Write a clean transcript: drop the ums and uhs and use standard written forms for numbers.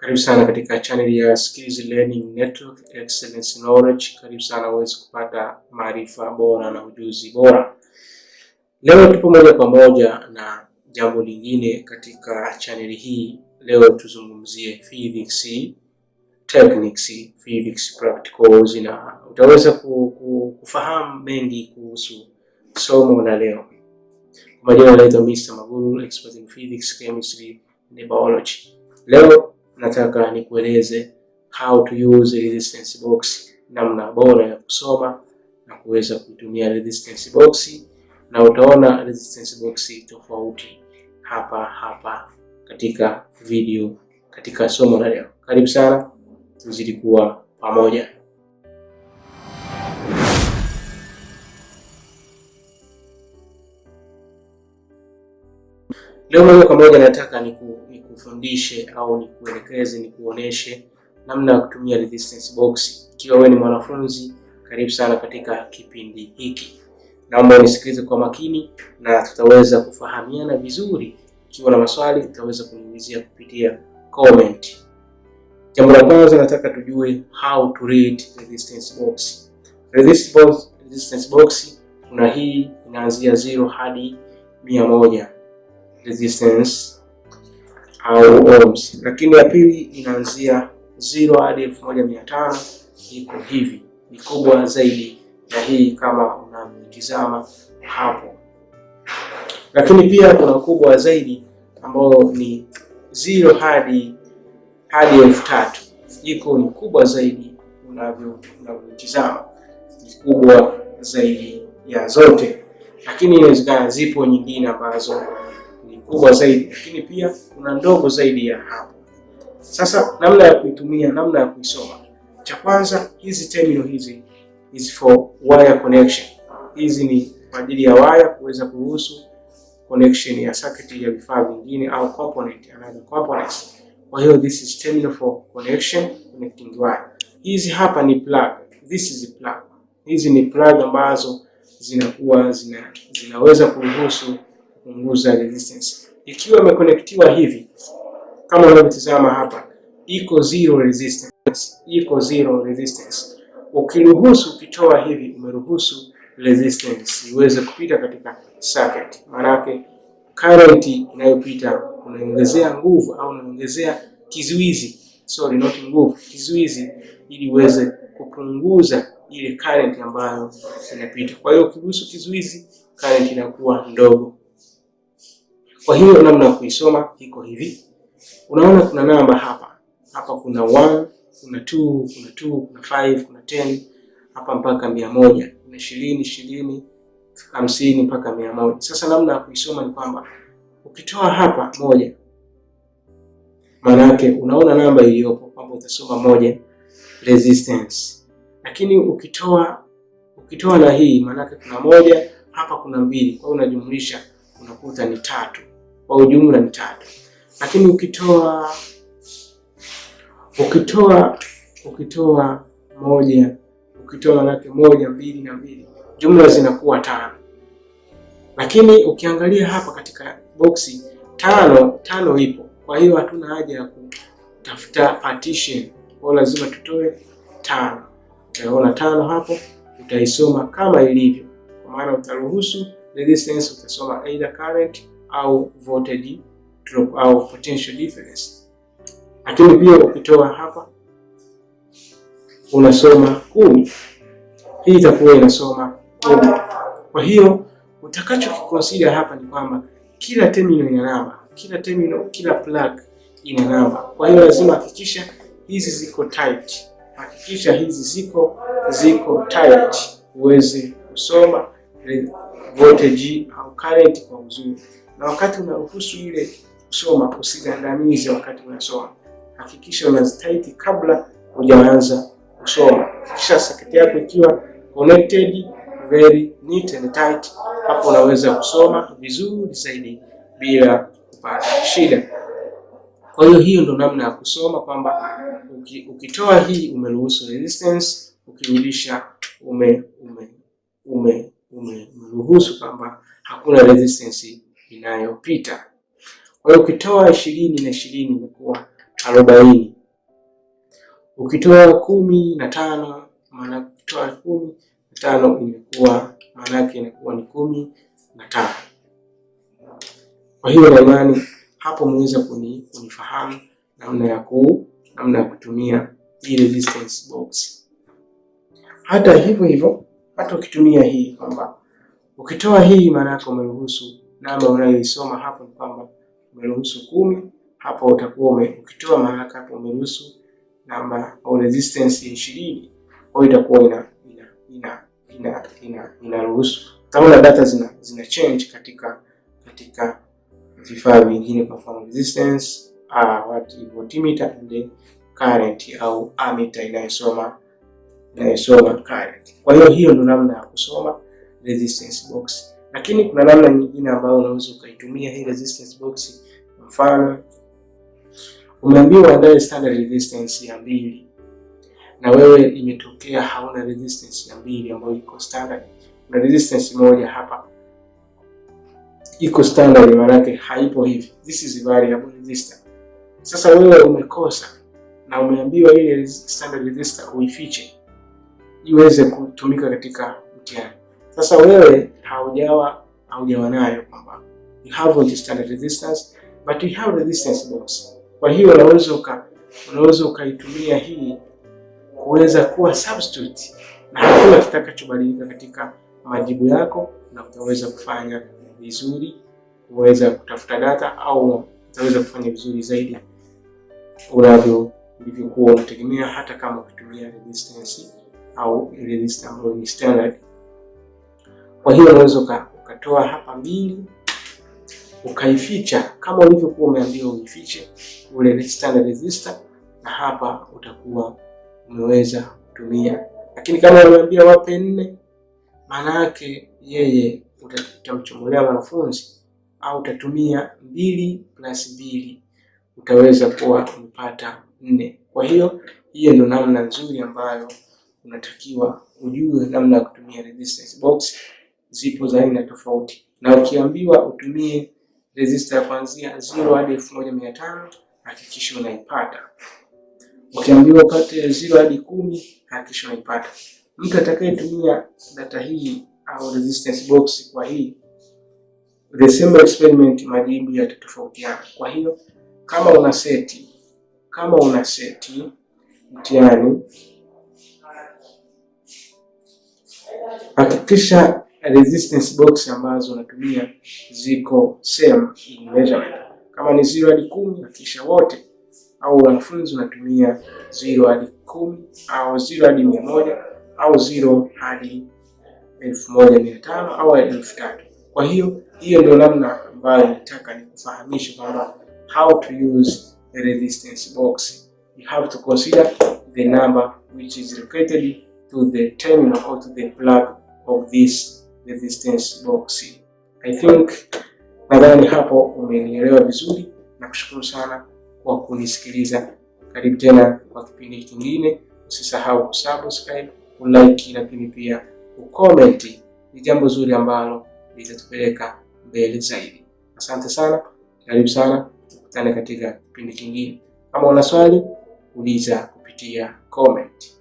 Karibu sana katika channel ya Skills Learning Network Excellence Knowledge. Karibu sana uweze kupata maarifa bora na ujuzi bora. Leo tupo moja kwa moja na jambo lingine katika channel hii. Leo tuzungumzie physics techniques, physics practicals, na utaweza kufahamu mengi kuhusu somo la leo. Kwa majina naitwa D.Maguru, expert in physics, chemistry and biology. Leo nataka nikueleze how to use resistance box, namna bora ya kusoma na kuweza kutumia resistance box, na utaona resistance box tofauti hapa katika video katika somo la leo. Karibu sana, tuzidi kuwa pamoja. Leo moja kwa moja nataka nikufundishe au nikuelekeze, nikuoneshe namna ya kutumia resistance box. Ikiwa wewe ni mwanafunzi, karibu sana katika kipindi hiki. Naomba unisikilize kwa makini na tutaweza kufahamiana vizuri. Ikiwa na maswali utaweza kuniulizia kupitia comment. Jambo la kwanza nataka tujue how to read resistance box. Resistance box kuna hii inaanzia 0 hadi 100 resistance au ohms, lakini ya pili inaanzia 0 hadi 1500. Iko hivi, ni kubwa zaidi ya hii kama unatizama hapo. Lakini pia kuna kubwa zaidi ambao ni 0 hadi 3000. Iko ni kubwa zaidi unavyotizama, ni kubwa zaidi ya zote, lakini inawezekana zipo nyingine ambazo kubwa zaidi, lakini pia kuna ndogo zaidi ya hapo. Sasa namna ya kuitumia, namna ya kuisoma. Cha kwanza, hizi terminal hizi is for wire connection. Hizi ni kwa ajili ya wire kuweza kuruhusu connection ya circuit ya vifaa vingine au component, another components. Kwa hiyo this is terminal for connection, connecting wire. Hizi hapa ni plug. This is a plug. Hizi ni plug ambazo zinakuwa zinaweza kuruhusu kupunguza resistance. Ikiwa imeconnectiwa hivi kama unavyotazama hapa, iko 0 resistance. Ukiruhusu, ukitoa hivi, umeruhusu resistance iweze kupita katika circuit. Maana yake current inayopita unaongezea nguvu au unaongezea kizuizi, kizuizi, ili uweze kupunguza ile current ambayo inapita. Kwa hiyo ukiruhusu kizuizi, current inakuwa ndogo. Kwa hiyo namna ya kuisoma iko hivi. Unaona kuna namba hapa. Hapa kuna 1, kuna 2, kuna 5, kuna 10, hapa mpaka 100. Kuna 20, 50 mpaka 100. Sasa namna ya kuisoma ni kwamba ukitoa hapa 1, maana yake unaona namba iliyopo kwamba utasoma 1 resistance. Lakini ukitoa na hii, maana yake kuna 1, hapa kuna 2, kwa hiyo unajumlisha unakuta ni 3. Kwa ujumla ni 3. Lakini ukitoa 1, manake 1, 2 na 2, jumla zinakuwa 5. Lakini ukiangalia hapa katika boxi 5 ipo. Kwa hiyo hatuna haja ya kutafuta partition. Kwa lazima tutoe 5. Utaona 5 hapo, utaisoma kama ilivyo. Kwa maana utaruhusu resistance, utasoma either current au voltage drop au potential difference. Lakini pia ukitoa hapa unasoma 10. Hii itakuwa inasoma 10. Kwa hiyo utakachokiconsider hapa ni kwamba kila terminal ina namba, kila plug ina namba. Kwa hiyo lazima hakikisha hizi ziko tight. Hakikisha hizi ziko tight uweze kusoma voltage au current kwa uzuri. Na wakati unaruhusu ile kusoma, usigandamize wakati unasoma. Hakikisha unazitight kabla hujaanza kusoma. Kisha circuit yako ikiwa connected very neat and tight, hapo unaweza kusoma vizuri zaidi bila kupata shida. Kwa hiyo hiyo ndo namna ya kusoma, kwamba ukitoa hii umeruhusu resistance, ukirudisha umeruhusu kwamba hakuna resistance inayopita. Kwa hiyo ukitoa 20 na 20 inakuwa 40. Ukitoa 15, maana ukitoa 15 imekuwa maana yake inakuwa ni 15. Kwa hiyo na imani hapo mweza kunifahamu namna ya kutumia hii resistance box. Hata hivyo hata ukitumia hii kwamba ukitoa hii maana yake umeruhusu namba unayoisoma hapo kwamba umeruhusu 10, hapo utakuwa ukitoa maana yake hapo umeruhusu namba au resistance ya 20. Kwa hiyo itakuwa inaruhusu. Kama data zina change katika vifaa vingine, kwa mfano resistance, voltmeter and current au ammeter inayosoma current. Kwa hiyo ndio namna ya kusoma resistance box. Lakini kuna namna nyingine ambayo unaweza ukaitumia hii resistance box. Mfano, umeambiwa uandae standard resistance ya 2 na wewe imetokea hauna resistance ya 2 ambayo iko standard. Kuna resistance moja hapa iko standard, maana yake haipo hivi. This is variable resistor. Sasa wewe umekosa na umeambiwa ile standard resistor uifiche iweze kutumika katika mtihani. Sasa wewe haujawa nayo kwamba you have standard resistance but you have resistance box. Kwa hiyo unaweza ukaitumia hii kuweza kuwa substitute na hakuna kitakachobadilika katika majibu yako, na utaweza kufanya vizuri, kuweza kutafuta data au utaweza kufanya vizuri zaidi ulivyokuwa unategemea, hata kama ukitumia resistance au resistor ambayo ni standard. Kwa hiyo unaweza ukatoa hapa 2 ukaificha kama ulivyokuwa umeambiwa uifiche ule standard resistor, na hapa utakuwa umeweza kutumia. Lakini kama umeambiwa wape 4, maana yake yeye utamchomolea mwanafunzi au utatumia 2 plus 2 utaweza kuwa umepata 4. Kwa hiyo ndio namna nzuri ambayo unatakiwa ujue namna ya kutumia resistance box. Zipo za aina tofauti, na ukiambiwa utumie resistor ya kuanzia 0 hadi 1500 hakikisha unaipata. Ukiambiwa upate 0 hadi 10 hakikisha unaipata. Mtu atakayetumia data hii au resistance box kwa hii the same experiment, majibu yatatofautiana. Kwa hiyo kama una seti mtihani, hakikisha resistance box ambazo unatumia ziko same in measurement. Kama ni 0 hadi 10 hakikisha wote au wanafunzi unatumia 0 hadi 10 au 0 hadi 100 au 0 hadi 1500 au 3000. Kwa hiyo ndio namna ambayo nataka nikufahamishe kwamba how to use a resistance box. You have to consider the number which is located to the terminal or to the plug of this resistance box. I think nadhani hapo umenielewa vizuri, na kushukuru sana kwa kunisikiliza. Karibu tena kwa kipindi kingine. Usisahau kusubscribe, kulike na pia kucomment. Ni jambo zuri ambalo litatupeleka mbele zaidi. Asante sana, karibu sana, tukutane katika kipindi kingine. Kama una swali uliza kupitia comment.